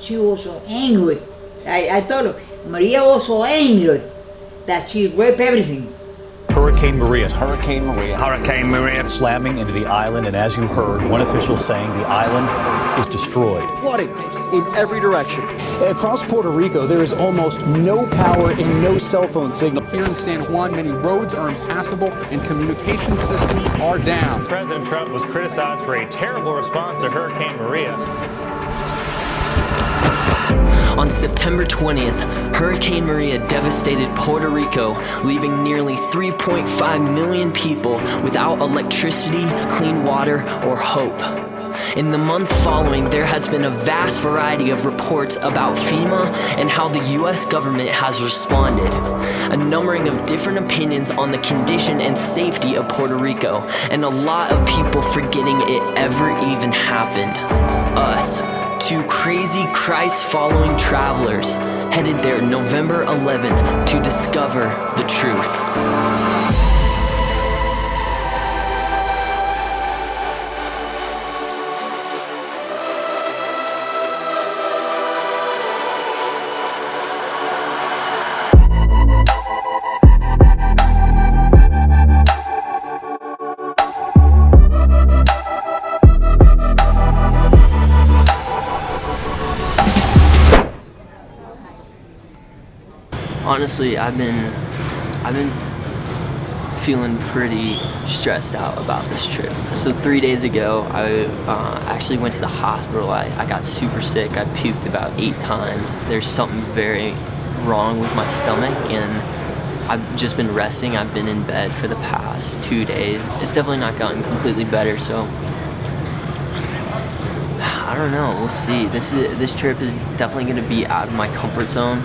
she was so angry. I told her, Maria was so angry that she raped everything. Hurricane Maria. Hurricane Maria. Hurricane Maria. Slamming into the island, and as you heard, one official saying the island is destroyed. Flooding in every direction. Across Puerto Rico, there is almost no power and no cell phone signal. Here in San Juan, many roads are impassable and communication systems are down. President Trump was criticized for a terrible response to Hurricane Maria. On September 20th, Hurricane Maria devastated Puerto Rico, leaving nearly 3.5 million people without electricity, clean water, or hope. In the month following, there has been a vast variety of reports about FEMA and how the US government has responded. A numbering of different opinions on the condition and safety of Puerto Rico, and a lot of people forgetting it ever even happened. Us. Two crazy Christ-following travelers headed there November 11th to discover the truth. Honestly, I've been feeling pretty stressed out about this trip. So 3 days ago, I actually went to the hospital. I got super sick. I puked about 8 times. There's something very wrong with my stomach, and I've just been resting. I've been in bed for the past 2 days. It's definitely not gotten completely better, so I don't know. We'll see. This trip is definitely going to be out of my comfort zone.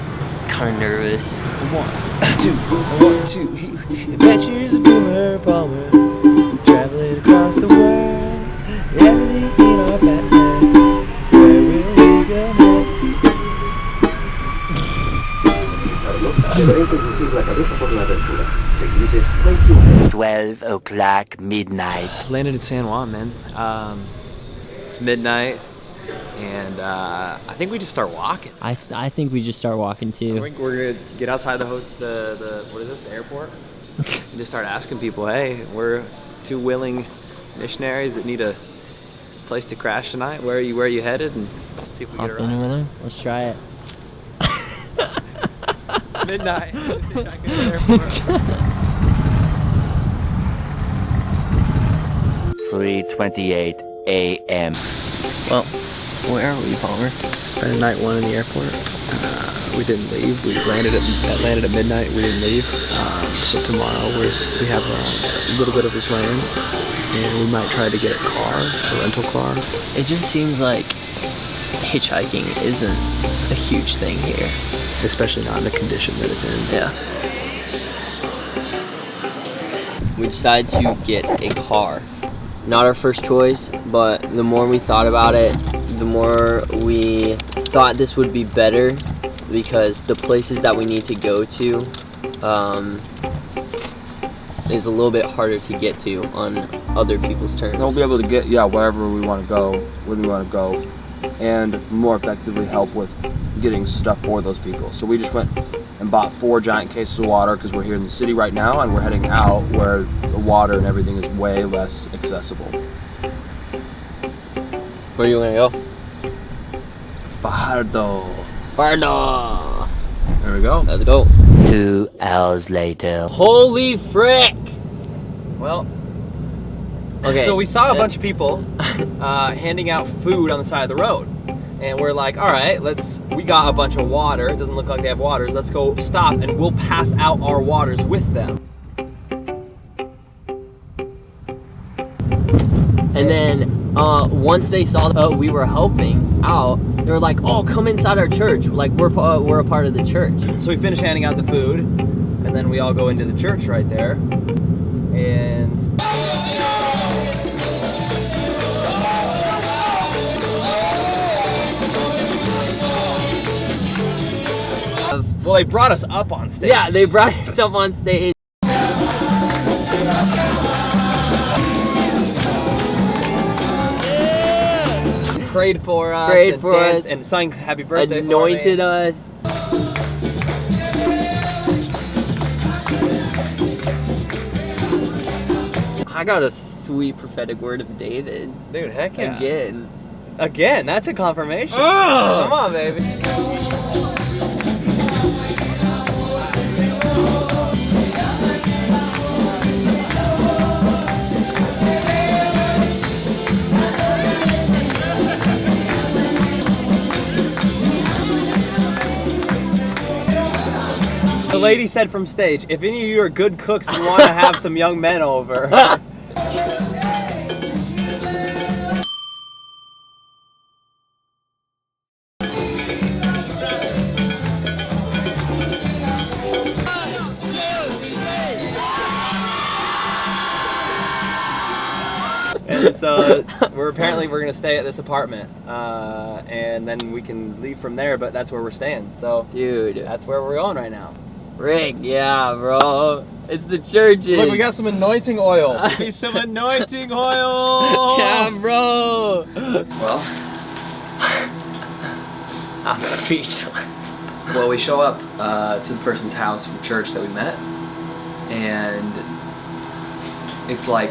Kind of nervous. 1, 2, 1, 2. Adventures of Boomer Palmer, traveling across the world. Everything in our backpack. Where will we go next? 12 o'clock midnight. Landed in San Juan, man. It's midnight. And I think we just start walking. I think we just start walking too. I think we're gonna get outside the what is this, the airport? And just start asking people, hey, we're 2 willing missionaries that need a place to crash tonight. Where are you headed? And see if we get a ride. Over there. Let's try it. It's midnight. Let's see if I can get to the airport. 3:28 a.m. Well, where are we, Palmer? Spent night 1 in the airport. We didn't leave. We landed at midnight. We didn't leave. So tomorrow we have a little bit of a plan, and we might try to get a rental car. It just seems like hitchhiking isn't a huge thing here. Especially not in the condition that it's in. Yeah. We decided to get a car. Not our first choice, but the more we thought about it, the more we thought this would be better, because the places that we need to go to is a little bit harder to get to on other people's terms. We'll be able to get wherever we want to go, when we want to go, and more effectively help with getting stuff for those people. So we just went and bought 4 giant cases of water because we're here in the city right now, and we're heading out where the water and everything is way less accessible. Where do you want to go? Fardo. There we go. Let's go. 2 hours later. Holy frick! Well, okay. So we saw a bunch of people handing out food on the side of the road. And we're like, all right, we got a bunch of water. It doesn't look like they have waters. Let's go stop and we'll pass out our waters with them. And then once they saw we were helping out, they were like, oh, come inside our church. Like, we're a part of the church. So we finish handing out the food, and then we all go into the church right there. And well, they brought us up on stage. Yeah, they brought us up on stage. prayed for us, and sang happy birthday, anointed us. I got a sweet prophetic word of David. Dude, heck yeah. Again, that's a confirmation. Oh! Come on, baby. The lady said from stage, if any of you are good cooks and want to have some young men over. And so we're gonna stay at this apartment, and then we can leave from there. But that's where we're staying. So, dude, that's where we're going right now. Rick, yeah, bro. It's the churches. Look, we got some anointing oil. Some anointing oil. Yeah, bro. Well, I'm speechless. Well, we show up to the person's house from church that we met, and it's like,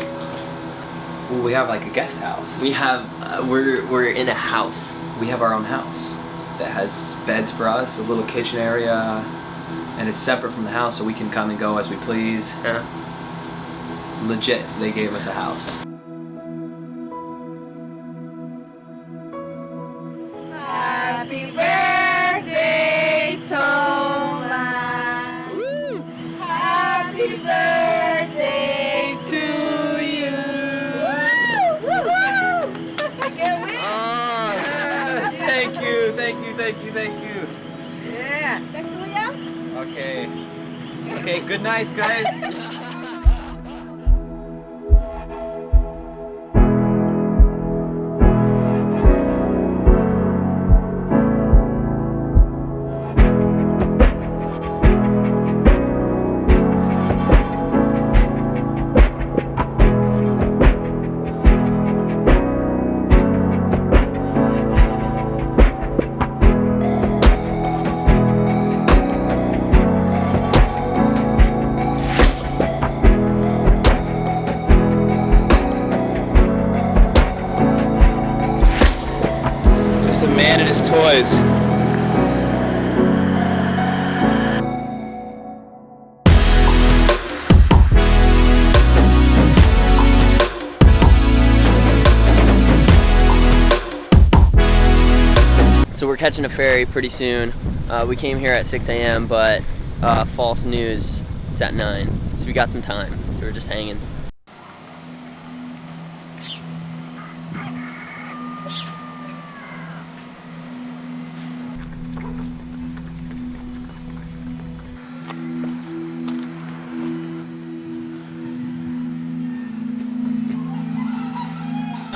well, we have like a guest house. We have, we're in a house. We have our own house that has beds for us, a little kitchen area, and it's separate from the house, so we can come and go as we please. Yeah. Legit, they gave us a house. Happy birthday, Thomas. Happy birthday to you. Yes, thank you, thank you, thank you, thank you. Yeah. Okay. Okay, good night, guys. Just a man and his toys. So we're catching a ferry pretty soon. We came here at 6 a.m., but false news, it's at 9. So we got some time, so we're just hanging.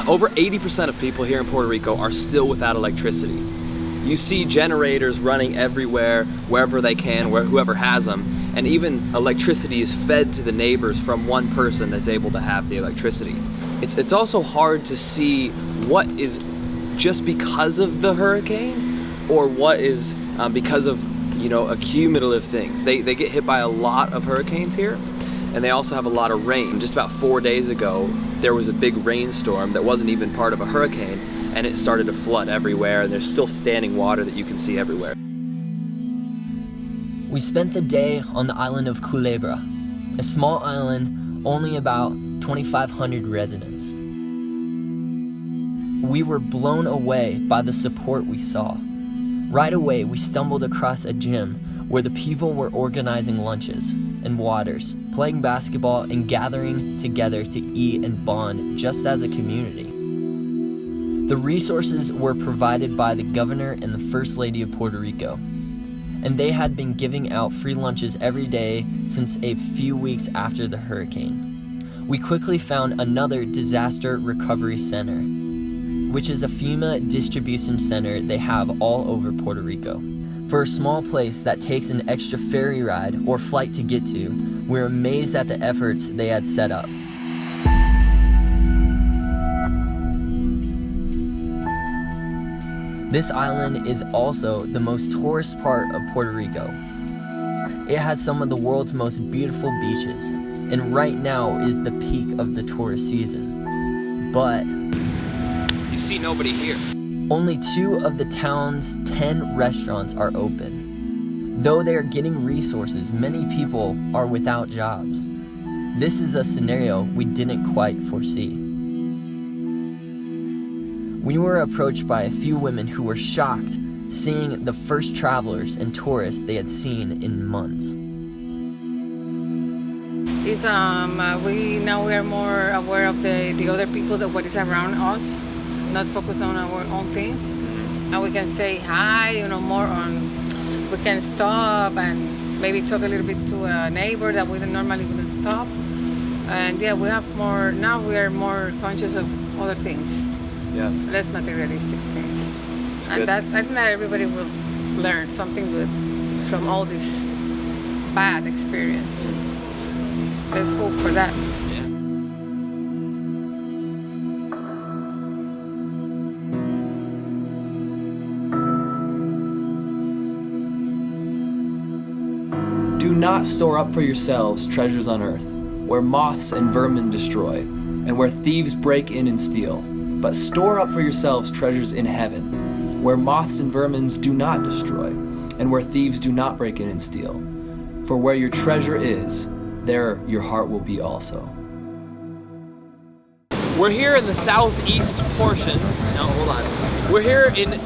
Over 80% of people here in Puerto Rico are still without electricity. You see generators running everywhere, wherever they can, whoever has them, and even electricity is fed to the neighbors from one person that's able to have the electricity. It's also hard to see what is just because of the hurricane or what is because of, you know, accumulative things. They get hit by a lot of hurricanes here, and they also have a lot of rain. Just about 4 days ago, there was a big rainstorm that wasn't even part of a hurricane, and it started to flood everywhere, and there's still standing water that you can see everywhere. We spent the day on the island of Culebra, a small island, only about 2,500 residents. We were blown away by the support we saw. Right away, we stumbled across a gym where the people were organizing lunches and waters, playing basketball and gathering together to eat and bond just as a community. The resources were provided by the governor and the First Lady of Puerto Rico, and they had been giving out free lunches every day since a few weeks after the hurricane. We quickly found another disaster recovery center, which is a FEMA distribution center they have all over Puerto Rico. For a small place that takes an extra ferry ride or flight to get to, we're amazed at the efforts they had set up. This island is also the most tourist part of Puerto Rico. It has some of the world's most beautiful beaches, and right now is the peak of the tourist season. But You see nobody here. only 2 of the town's 10 restaurants are open. Though they are getting resources, many people are without jobs. This is a scenario we didn't quite foresee. We were approached by a few women who were shocked seeing the first travelers and tourists they had seen in months. Is we are more aware of the other people, that what is around us, not focus on our own things, and we can say hi, more on. We can stop and maybe talk a little bit to a neighbor that we normally wouldn't stop, and yeah, we have more now. We are more conscious of other things, less materialistic things, and that I think that everybody will learn something good from all this bad experience. Let's hope for that. Do not store up for yourselves treasures on earth, where moths and vermin destroy, and where thieves break in and steal. But store up for yourselves treasures in heaven, where moths and vermin do not destroy, and where thieves do not break in and steal. For where your treasure is, there your heart will be also. We're here in the southeast portion. No, hold on. We're here in...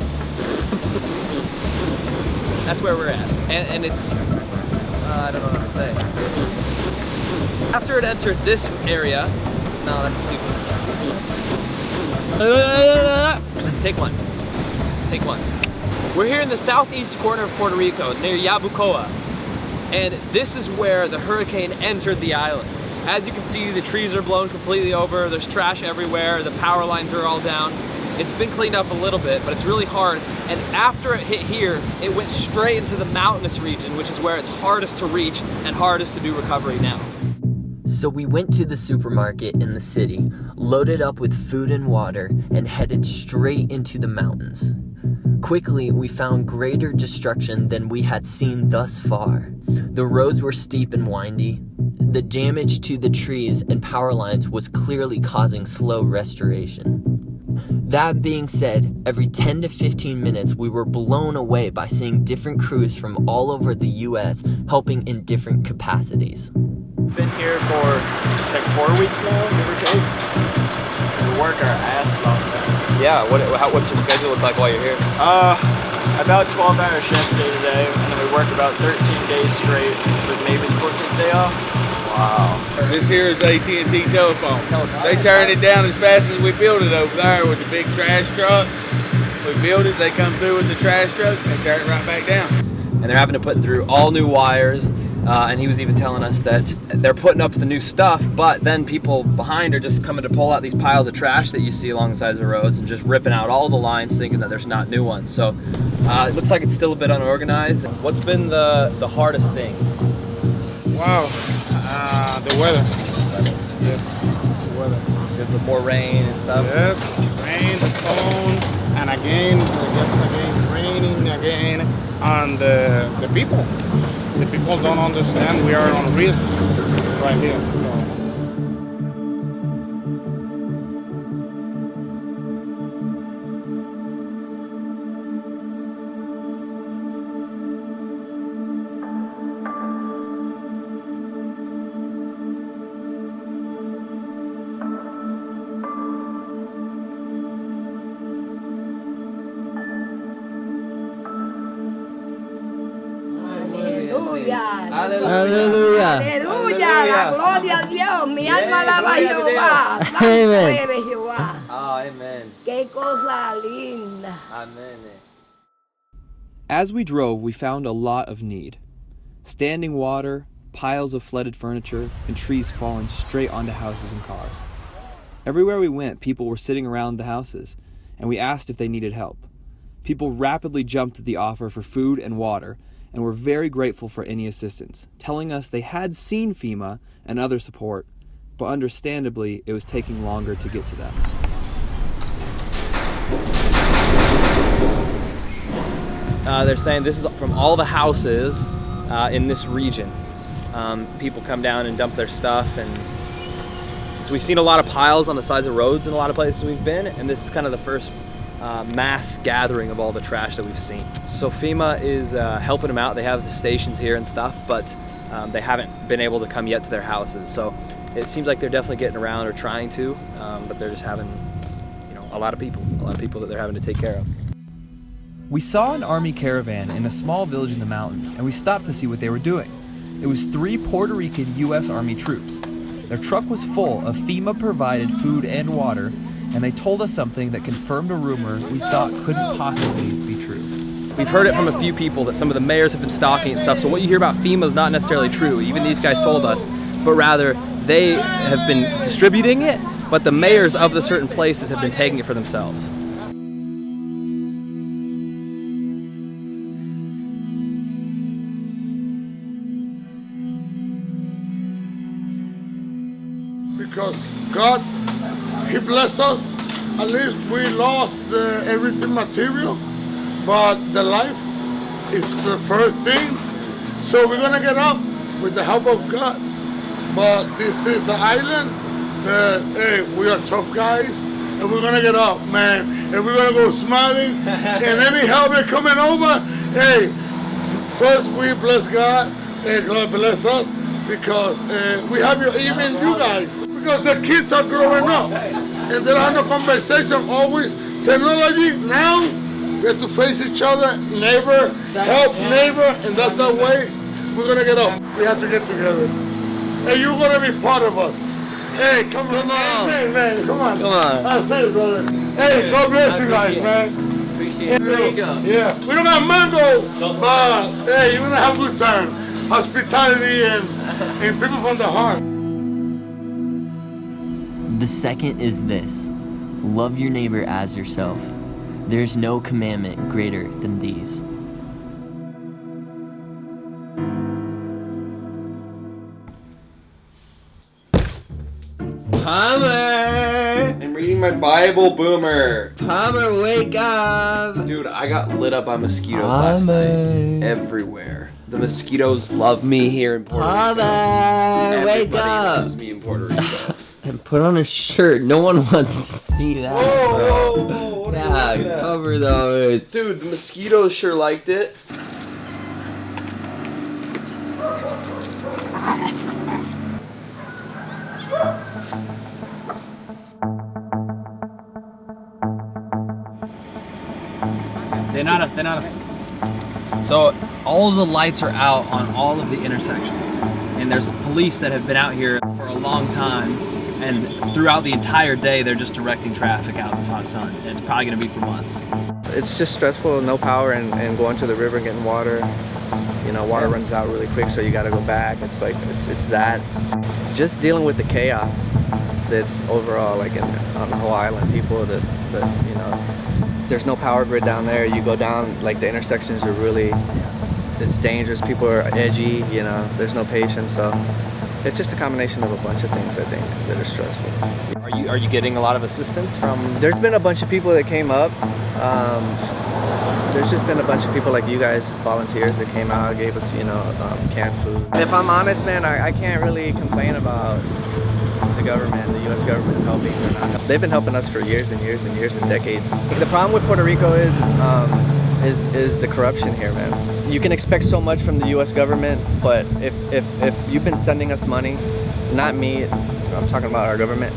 That's where we're at. And it's... I don't know what to say. After it entered this area... No, that's stupid. Take one. Take one. We're here in the southeast corner of Puerto Rico, near Yabucoa. And this is where the hurricane entered the island. As you can see, the trees are blown completely over, there's trash everywhere, the power lines are all down. It's been cleaned up a little bit, but it's really hard. And after it hit here, it went straight into the mountainous region, which is where it's hardest to reach and hardest to do recovery now. So we went to the supermarket in the city, loaded up with food and water, and headed straight into the mountains. Quickly, we found greater destruction than we had seen thus far. The roads were steep and windy. The damage to the trees and power lines was clearly causing slow restoration. That being said, every 10 to 15 minutes we were blown away by seeing different crews from all over the US helping in different capacities. Been here for like 4 weeks now, give or take. We work our asses off now. Yeah, what's your schedule look like while you're here? About 12-hour shift day to day, and then we work about 13 days straight with maybe the 14th day off. Wow. This here is AT&T telephone. They turn it down as fast as we build it over there with the big trash trucks. We build it, they come through with the trash trucks, and they turn it right back down. And they're having to put through all new wires. And he was even telling us that they're putting up the new stuff, but then people behind are just coming to pull out these piles of trash that you see along the sides of the roads and just ripping out all the lines thinking that there's not new ones. So it looks like it's still a bit unorganized. What's been the hardest thing? Wow, the weather. Yes, the weather. With more rain and stuff? Yes, rain, the sun, and again, raining again on the people. The people don't understand we are on risk right here. Aleluya. Aleluya. La gloria a Dios. Mi alma alaba a Jehová. Amen. Jehová. Oh, amen. Qué cosa linda. Amen. As we drove, we found a lot of need. Standing water, piles of flooded furniture, and trees falling straight onto houses and cars. Everywhere we went, people were sitting around the houses, and we asked if they needed help. People rapidly jumped at the offer for food and water, and were very grateful for any assistance, telling us they had seen FEMA and other support, but understandably, it was taking longer to get to them. They're saying this is from all the houses in this region. People come down and dump their stuff, and so we've seen a lot of piles on the sides of roads in a lot of places we've been, and this is kind of the first mass gathering of all the trash that we've seen. So FEMA is helping them out. They have the stations here and stuff, but they haven't been able to come yet to their houses. So it seems like they're definitely getting around or trying to, but they're just having, you know, a lot of people that they're having to take care of. We saw an army caravan in a small village in the mountains, and we stopped to see what they were doing. It was 3 Puerto Rican U.S. Army troops. Their truck was full of FEMA-provided food and water, and they told us something that confirmed a rumor we thought couldn't possibly be true. We've heard it from a few people that some of the mayors have been stocking and stuff, so what you hear about FEMA is not necessarily true. Even these guys told us, but rather they have been distributing it, but the mayors of the certain places have been taking it for themselves. Because God, He blessed us. At least we lost everything material, but the life is the first thing. So we're gonna get up with the help of God. But this is an island that, hey, we are tough guys, and we're gonna get up, man. And we're gonna go smiling, and any help that coming over, hey, first we bless God, and God bless us, because we have even you guys. Because the kids are growing up, and there are no conversation, always technology. Now they have to face each other, neighbor, help neighbor, and that's the way we're gonna get up. We have to get together. Hey, you're gonna be part of us. Hey, come on. Hey, man, come on. That's it, brother. Hey, God bless you guys, man. Appreciate it. Yeah, we don't have mango, but hey, you're gonna have a good time. Hospitality and people from the heart. The second is this: love your neighbor as yourself. There's no commandment greater than these. Palmer! I'm reading my Bible, Boomer. Palmer, wake up! Dude, I got lit up by mosquitoes last night. Everywhere. The mosquitoes love me here in Puerto Rico. Wake up! Loves me in Puerto Rico. And put on a shirt. No one wants to see that. Whoa! What yeah, are you looking at? cover those. Dude, the mosquitoes sure liked it. De nada. So all of the lights are out on all of the intersections, and there's police that have been out here for a long time, and throughout the entire day they're just directing traffic out in this hot sun, and it's probably going to be for months. It's just stressful, no power, and going to the river getting water. You know, water runs out really quick, so you got to go back. It's like it's that. Just dealing with the chaos that's overall like on the whole island. People that you know. There's no power grid down there. You go down, like the intersections are really, it's dangerous. People are edgy, you know, there's no patience. So it's just a combination of a bunch of things, I think, that are stressful. Are you getting a lot of assistance from? There's been a bunch of people that came up. There's just been a bunch of people like you guys, volunteers that came out, gave us, you know, canned food. If I'm honest, man, I can't really complain about the government, the U.S. government helping or not. They've been helping us for years and years and years and decades. The problem with Puerto Rico is the corruption here, man. You can expect so much from the U.S. government, but if you've been sending us money, not me, I'm talking about our government,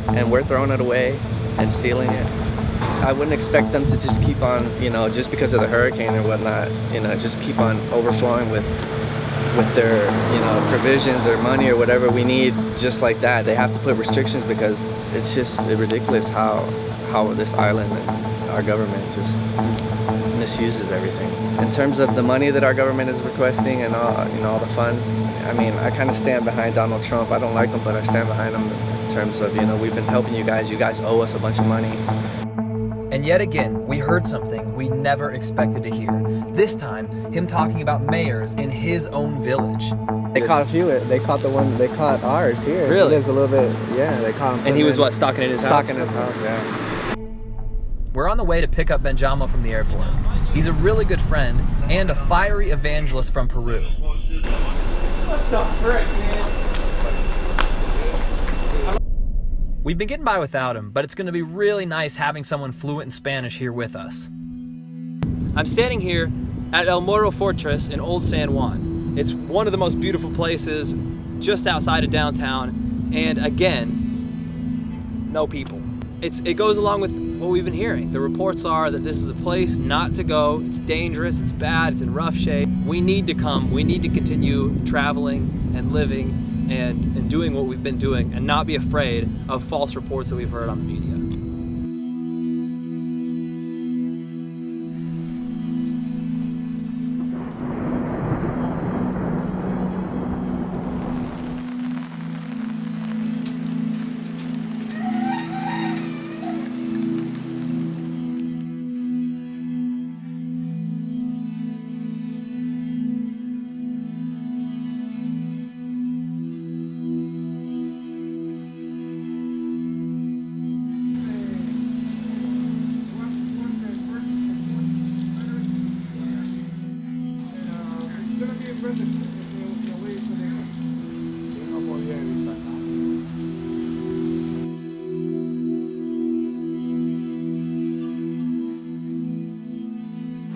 and we're throwing it away and stealing it, I wouldn't expect them to just keep on, you know, just because of the hurricane or whatnot, you know, just keep on overflowing with their, you know, provisions or money or whatever we need just like that. They have to put restrictions because it's just ridiculous how this island and our government just misuses everything. In terms of the money that our government is requesting and all, you know, all the funds, I mean, I kind of stand behind Donald Trump. I don't like him, but I stand behind him in terms of, you know, we've been helping you guys owe us a bunch of money. And yet again, we heard something we never expected to hear. This time, him talking about mayors in his own village. They caught a few. They caught ours here. Really? He lives a little bit, yeah, they caught him. And he was what, stocking in his house? Stocking in his house, yeah. we're on the way to pick up Benjamo from the airport. He's a really good friend and a fiery evangelist from Peru. What the frick, man? We've been getting by without him, but it's going to be really nice having someone fluent in Spanish here with us. I'm standing here at El Morro Fortress in Old San Juan. It's one of the most beautiful places just outside of downtown, and again, no people. It goes along with what we've been hearing. The reports are that this is a place not to go. It's dangerous, it's bad, it's in rough shape. We need to come, we need to continue traveling and living and doing what we've been doing and not be afraid of false reports that we've heard on the media.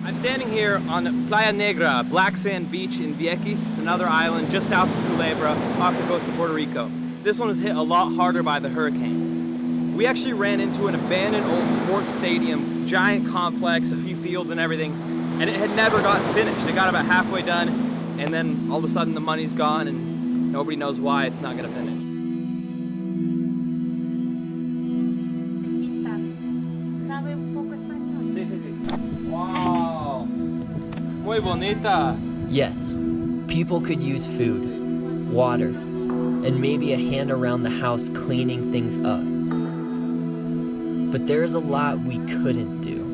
I'm standing here on Playa Negra, Black Sand Beach in Vieques. It's another island just south of Culebra off the coast of Puerto Rico. This one was hit a lot harder by the hurricane. We actually ran into an abandoned old sports stadium, giant complex, a few fields and everything, and it had never gotten finished. It got about halfway done, and then all of a sudden the money's gone and nobody knows why it's not gonna finish. Wow, muy bonita. Yes, people could use food, water, and maybe a hand around the house cleaning things up. But there's a lot we couldn't do.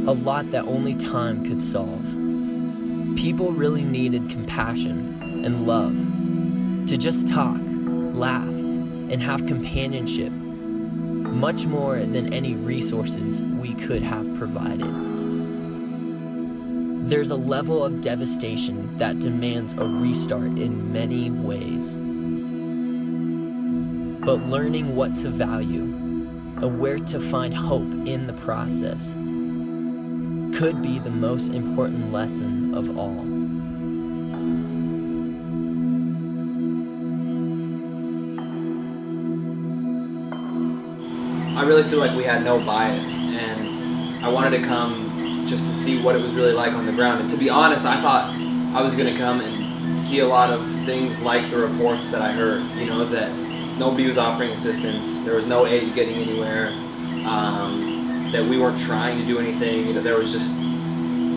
A lot that only time could solve. People really needed compassion and love. To just talk, laugh, and have companionship. Much more than any resources we could have provided. There's a level of devastation that demands a restart in many ways. But learning what to value and where to find hope in the process could be the most important lesson of all. I really feel like we had no bias, and I wanted to come just to see what it was really like on the ground. And to be honest, I thought I was going to come and see a lot of things like the reports that I heard, you know, that nobody was offering assistance, there was no aid getting anywhere, that we weren't trying to do anything, that there was just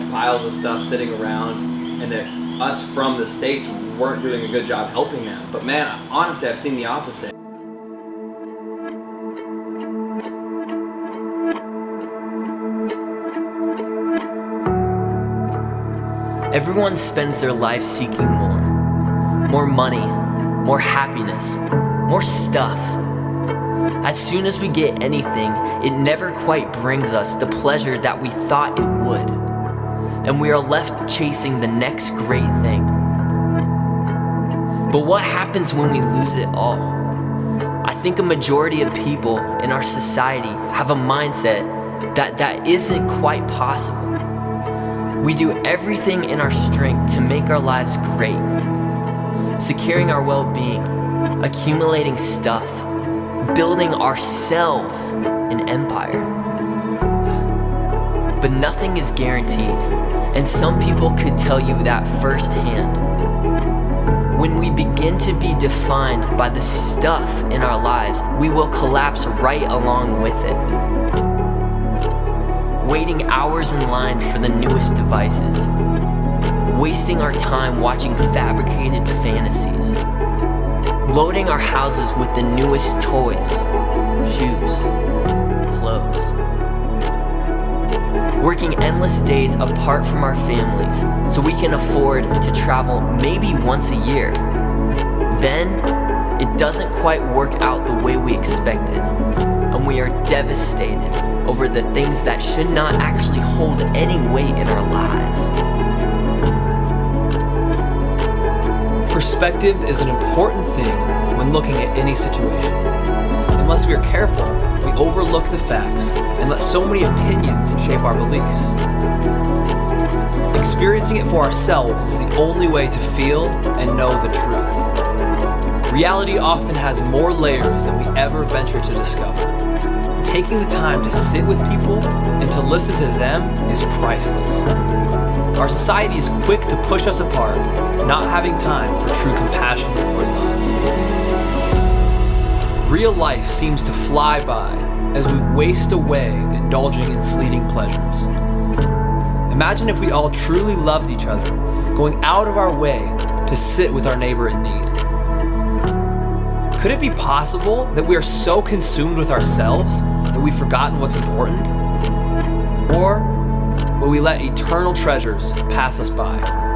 piles of stuff sitting around, and that us from the States weren't doing a good job helping them. But man, honestly, I've seen the opposite. Everyone spends their life seeking more. More money, more happiness, more stuff. As soon as we get anything, it never quite brings us the pleasure that we thought it would. And we are left chasing the next great thing. But what happens when we lose it all? I think a majority of people in our society have a mindset that isn't quite possible. We do everything in our strength to make our lives great, securing our well-being, accumulating stuff, building ourselves an empire. But nothing is guaranteed, and some people could tell you that firsthand. When we begin to be defined by the stuff in our lives, we will collapse right along with it. Waiting hours in line for the newest devices, wasting our time watching fabricated fantasies, loading our houses with the newest toys, shoes, clothes, working endless days apart from our families so we can afford to travel maybe once a year. Then, it doesn't quite work out the way we expected, and we are devastated over the things that should not actually hold any weight in our lives. Perspective is an important thing when looking at any situation. Unless we are careful, we overlook the facts and let so many opinions shape our beliefs. Experiencing it for ourselves is the only way to feel and know the truth. Reality often has more layers than we ever venture to discover. Taking the time to sit with people and to listen to them is priceless. Our society is quick to push us apart, not having time for true compassion or love. Real life seems to fly by as we waste away indulging in fleeting pleasures. Imagine if we all truly loved each other, going out of our way to sit with our neighbor in need. Could it be possible that we are so consumed with ourselves that we've forgotten what's important? Or will we let eternal treasures pass us by?